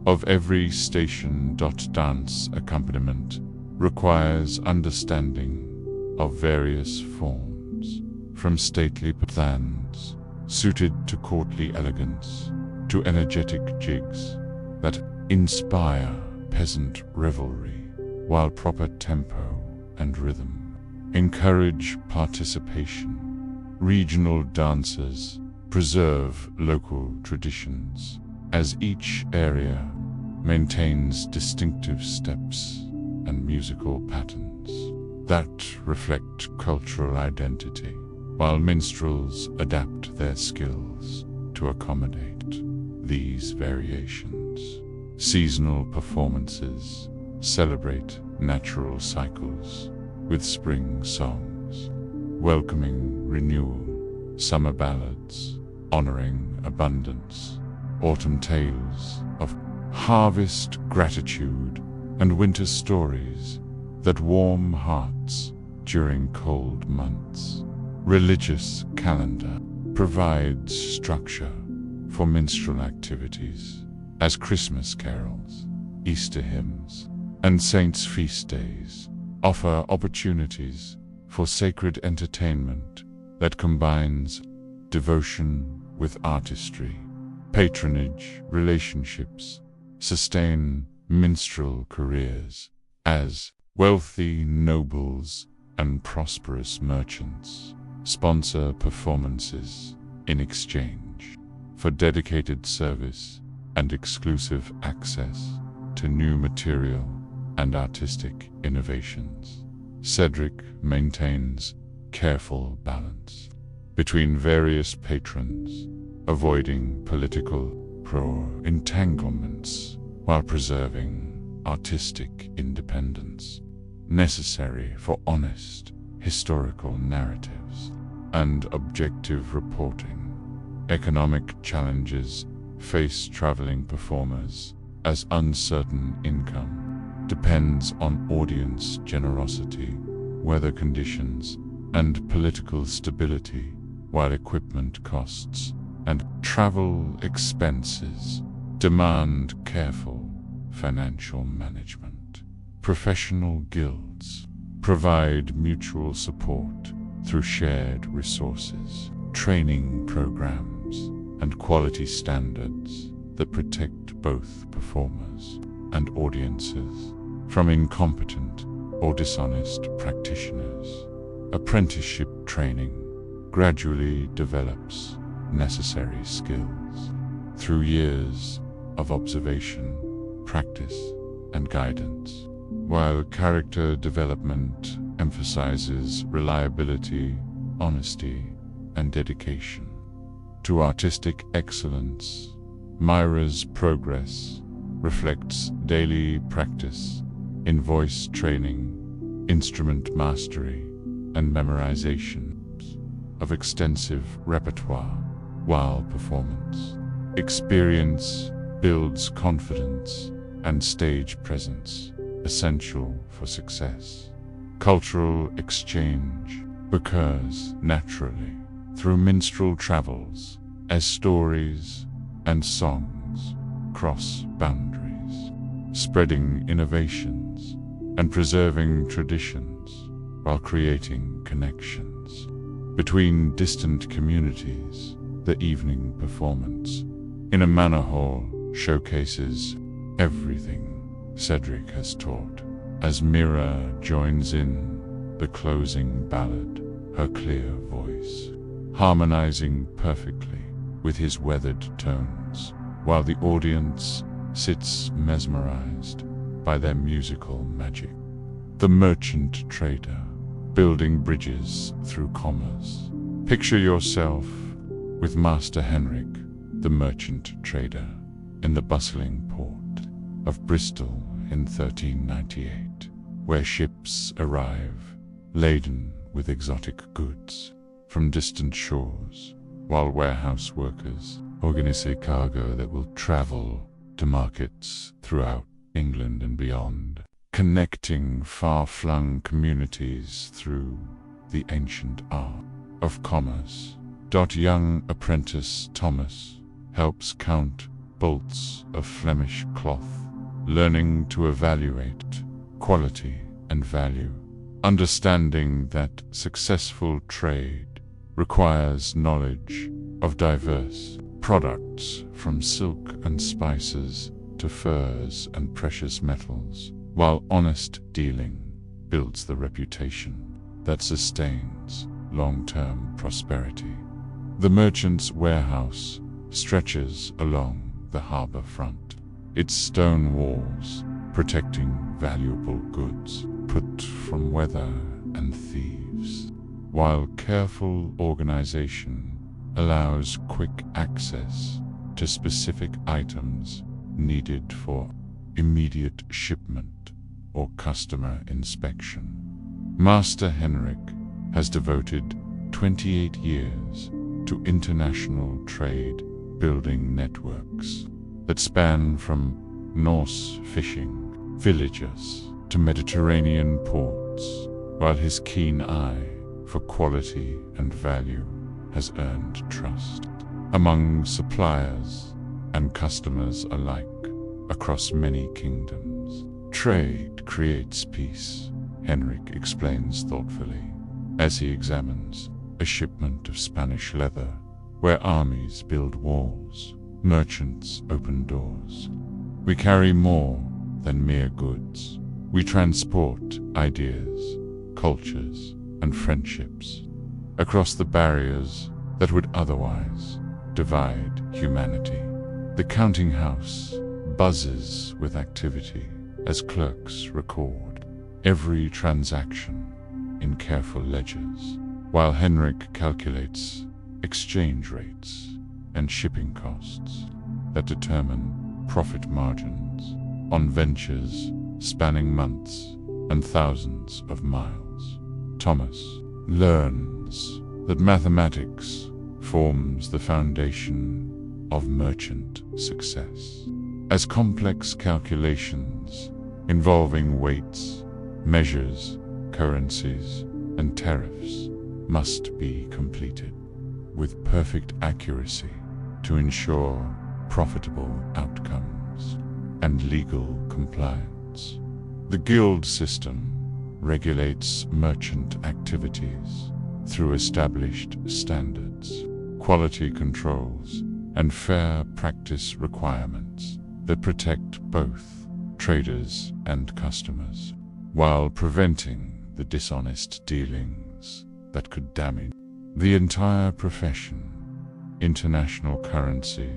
of every station. Dance accompaniment requires understanding of various forms, from stately plans suited to courtly elegance to energetic jigs that inspire peasant revelry, while proper tempo and rhythm encourage participation. Regional dancers preserve local traditions, as each area maintains distinctive steps and musical patterns that reflect cultural identity, while minstrels adapt their skills to accommodate these variations. Seasonal performances celebrate natural cycles with spring songs, welcoming renewal, summer ballads honoring abundance, autumn tales of harvest gratitude, and winter stories that warm hearts during cold months. Religious calendar provides structure for minstrel activities, as Christmas carols, Easter hymns, and saints' feast days offer opportunities for sacred entertainment that combines devotion with artistry. Patronage relationships sustain minstrel careers as wealthy nobles and prosperous merchants sponsor performances in exchange for dedicated service and exclusive access to new material and artistic innovations. Cedric maintains careful balance between various patrons, avoiding political entanglements while preserving artistic independence, necessary for honest historical narratives and objective reporting. Economic challenges face traveling performers as uncertain income depends on audience generosity, weather conditions, and political stability, while equipment costs and travel expenses demand careful financial management. Professional guilds provide mutual support through shared resources, training programs, and quality standards that protect both performers and audiences from incompetent or dishonest practitioners. Apprenticeship training gradually develops necessary skills through years of observation, practice, and guidance, while character development emphasizes reliability, honesty, and dedication to artistic excellence. Myra's progress reflects daily practice in voice training, instrument mastery, and memorization of extensive repertoire, while performance experience builds confidence and stage presence essential for success. Cultural exchange occurs naturally through minstrel travels as stories and songs cross boundaries, spreading innovations and preserving traditions while creating connections between distant communities. The evening performance in a manor hall showcases everything Cedric has taught as Mira joins in the closing ballad, her clear voice harmonizing perfectly with his weathered tones, while the audience sits mesmerized by their musical magic. The merchant trader, building bridges through commerce. Picture yourself with Master Henrik, the merchant trader, in the bustling port of Bristol in 1398, where ships arrive laden with exotic goods from distant shores, while warehouse workers organize a cargo that will travel to markets throughout England and beyond, connecting far-flung communities through the ancient art of commerce. Young apprentice Thomas helps count bolts of Flemish cloth, learning to evaluate quality and value, understanding that successful trade requires knowledge of diverse products from silk and spices to furs and precious metals, while honest dealing builds the reputation that sustains long-term prosperity. The merchant's warehouse stretches along the harbor front, its stone walls protecting valuable goods put from weather and thieves, while careful organization allows quick access to specific items needed for immediate shipment or customer inspection. Master Henrik has devoted 28 years to international trade, building networks that span from Norse fishing villages to Mediterranean ports, while his keen eye for quality and value has earned trust among suppliers and customers alike across many kingdoms. Trade creates peace, Henrik explains thoughtfully. as he examines a shipment of Spanish leather where armies build walls, merchants open doors. We carry more than mere goods. We transport ideas, cultures, and friendships across the barriers that would otherwise divide humanity. The counting house buzzes with activity as clerks record every transaction in careful ledgers, while Henrik calculates exchange rates and shipping costs that determine profit margins on ventures spanning months and thousands of miles. Thomas learns that mathematics forms the foundation of merchant success, as complex calculations involving weights, measures, currencies, and tariffs must be completed with perfect accuracy to ensure profitable outcomes and legal compliance. The guild system regulates merchant activities through established standards, quality controls, and fair practice requirements that protect both traders and customers, while preventing the dishonest dealings that could damage the entire profession. International currency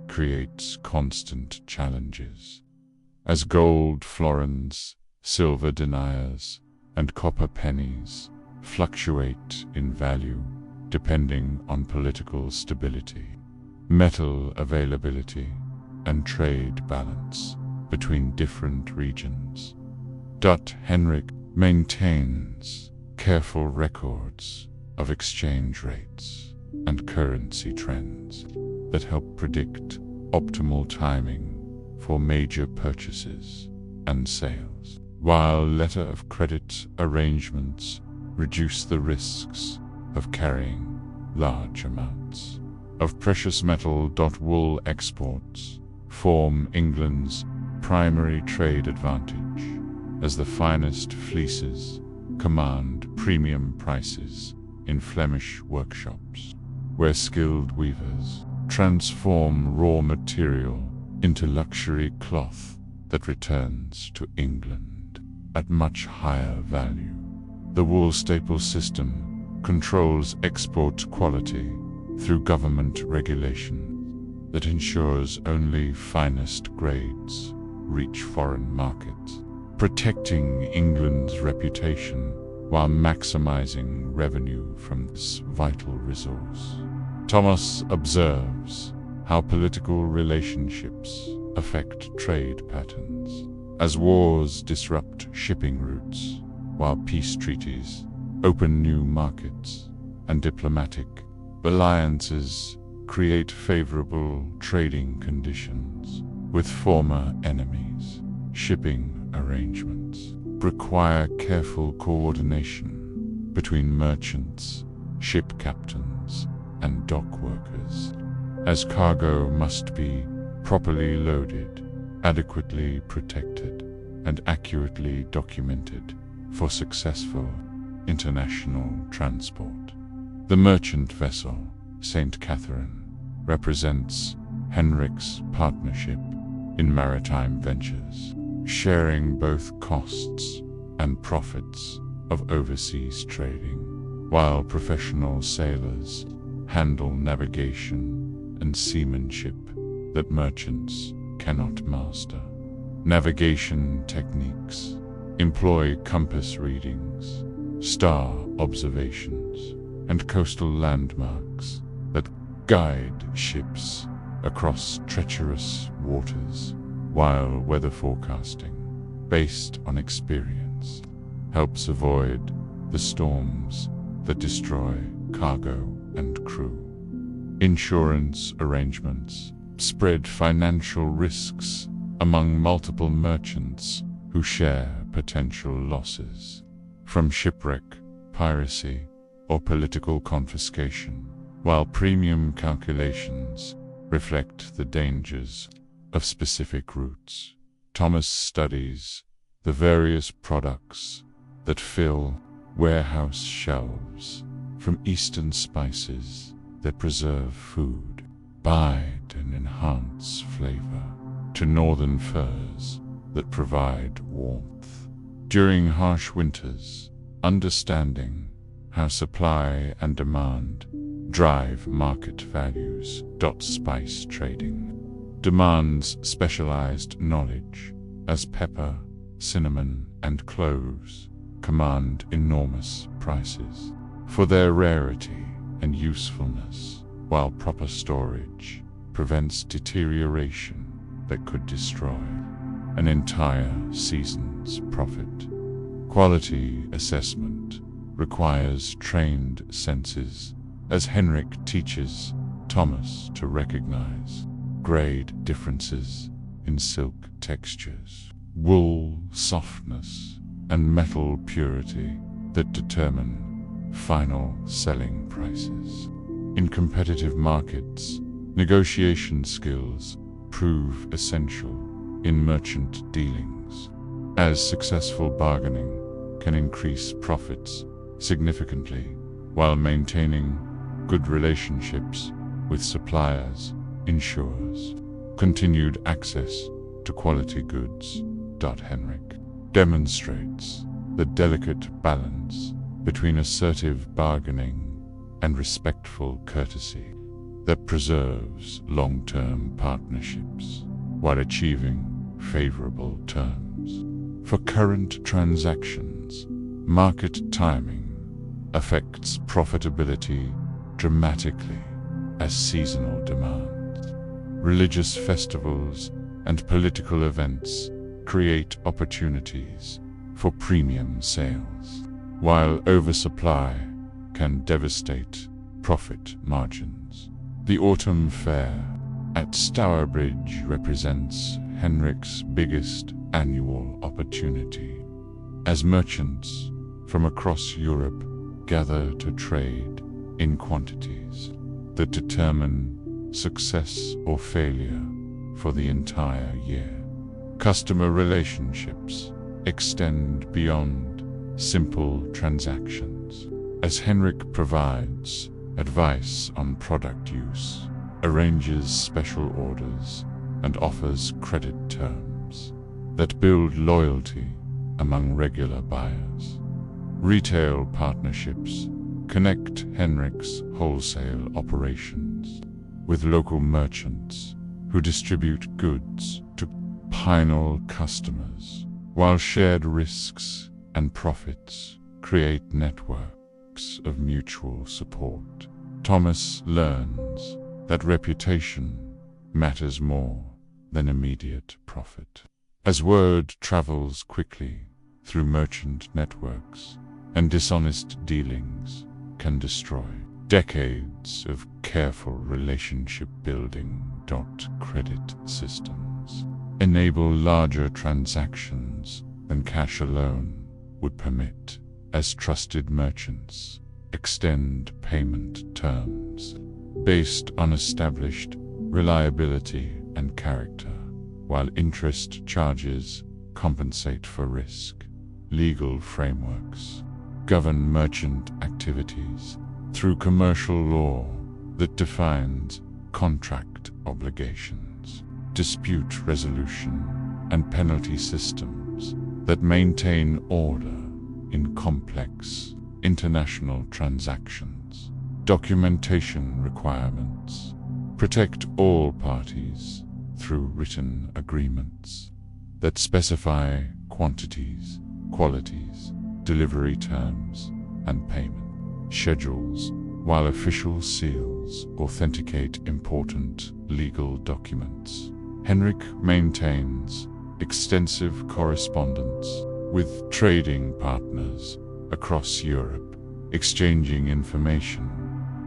creates constant challenges, as gold florins, silver deniers, and copper pennies fluctuate in value depending on political stability, metal availability, and trade balance between different regions. Henrik maintains careful records of exchange rates and currency trends that help predict optimal timing for major purchases and sales, while letter of credit arrangements reduce the risks of carrying large amounts of precious metal. Wool exports form England's primary trade advantage, as the finest fleeces command premium prices in Flemish workshops, where skilled weavers transform raw material into luxury cloth that returns to England at much higher value. The wool staple system controls export quality through government regulation that ensures only finest grades reach foreign markets, protecting England's reputation while maximizing revenue from this vital resource. Thomas observes how political relationships affect trade patterns, as wars disrupt shipping routes, while peace treaties open new markets, and diplomatic alliances create favorable trading conditions with former enemies. Shipping arrangements require careful coordination between merchants, ship captains, and dock workers, as cargo must be properly loaded, adequately protected, and accurately documented for successful international transport. The merchant vessel, St. Catherine, represents Henrik's partnership in maritime ventures, sharing both costs and profits of overseas trading, while professional sailors handle navigation and seamanship that merchants cannot master. Navigation techniques employ compass readings, star observations, and coastal landmarks that guide ships across treacherous waters, while weather forecasting, based on experience, helps avoid the storms that destroy cargo and crew. Insurance arrangements spread financial risks among multiple merchants who share potential losses from shipwreck, piracy, or political confiscation, while premium calculations reflect the dangers of specific routes. Thomas studies the various products that fill warehouse shelves, from Eastern spices that preserve food, bide and enhance flavor, to northern furs that provide warmth. During harsh winters, understanding how supply and demand drive market values. Spice trading demands specialized knowledge, as pepper, cinnamon, and cloves command enormous prices for their rarity and usefulness, while proper storage prevents deterioration that could destroy an entire season's profit. Quality assessment requires trained senses, as Henrik teaches Thomas to recognize grade differences in silk textures, wool softness, and metal purity that determine final selling prices. In competitive markets, negotiation skills prove essential in merchant dealings, as successful bargaining can increase profits significantly while maintaining good relationships with suppliers ensures continued access to quality goods. Henrik demonstrates the delicate balance between assertive bargaining and respectful courtesy that preserves long-term partnerships while achieving favorable terms. For current transactions, market timing affects profitability dramatically, as seasonal demands, religious festivals, and political events create opportunities for premium sales, while oversupply can devastate profit margins. The autumn fair at Stourbridge represents Henrik's biggest annual opportunity, as merchants from across Europe gather to trade in quantities that determine success or failure for the entire year. Customer relationships extend beyond simple transactions, as Henrik provides advice on product use, arranges special orders, and offers credit terms that build loyalty among regular buyers. Retail partnerships connect Henrik's wholesale operations with local merchants who distribute goods to final customers, while shared risks and profits create networks of mutual support. Thomas learns that reputation matters more than immediate profit, as word travels quickly through merchant networks, and dishonest dealings can destroy decades of careful relationship building. Credit systems enable larger transactions than cash alone would permit, as trusted merchants extend payment terms based on established reliability and character, while interest charges compensate for risk. Legal frameworks govern merchant activities through commercial law that defines contract obligations, dispute resolution, and penalty systems that maintain order in complex international transactions. Documentation requirements protect all parties through written agreements that specify quantities, qualities, delivery terms, and payment schedules, while official seals authenticate important legal documents. Henrik maintains extensive correspondence with trading partners across Europe, exchanging information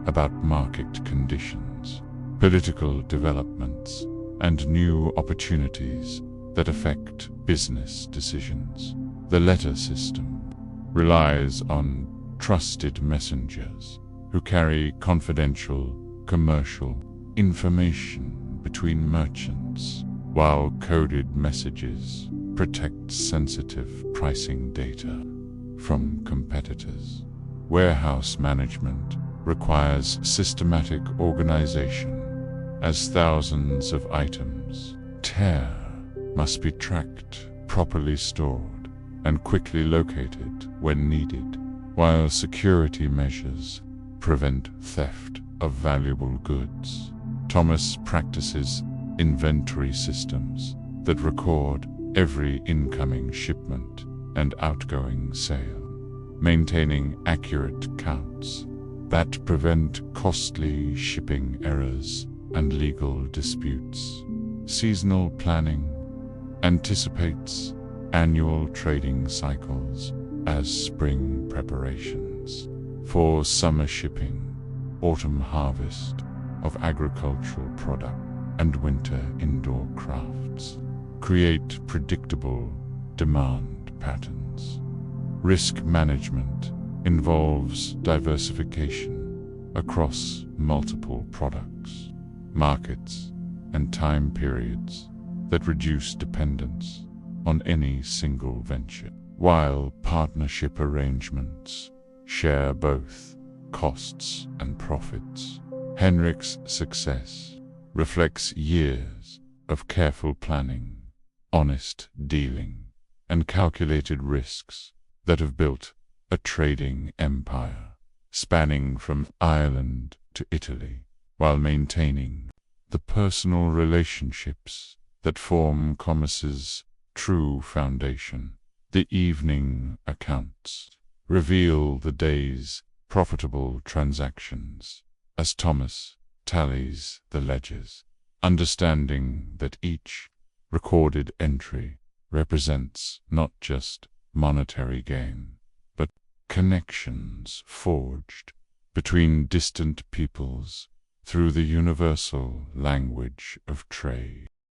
about market conditions, political developments, and new opportunities that affect business decisions. The letter system relies on trusted messengers who carry confidential commercial information between merchants, while coded messages protect sensitive pricing data. from competitors. Warehouse management requires systematic organization, as thousands of items must be tracked, properly stored, and quickly located when needed, while security measures prevent theft of valuable goods. Thomas practices inventory systems that record every incoming shipment and outgoing sale, maintaining accurate counts that prevent costly shipping errors and legal disputes. Seasonal planning anticipates annual trading cycles as spring preparations for summer shipping, autumn harvest of agricultural product, and winter indoor crafts create predictable demand patterns. Risk management involves diversification across multiple products, markets, and time periods that reduce dependence on any single venture, while partnership arrangements share both costs and profits. Henrik's success reflects years of careful planning, honest dealing, and calculated risks that have built a trading empire spanning from Ireland to Italy, while maintaining the personal relationships that form commerce's true foundation. The evening accounts reveal the day's profitable transactions as Thomas tallies the ledgers, understanding that each recorded entry represents not just monetary gain, but connections forged between distant peoples through the universal language of trade.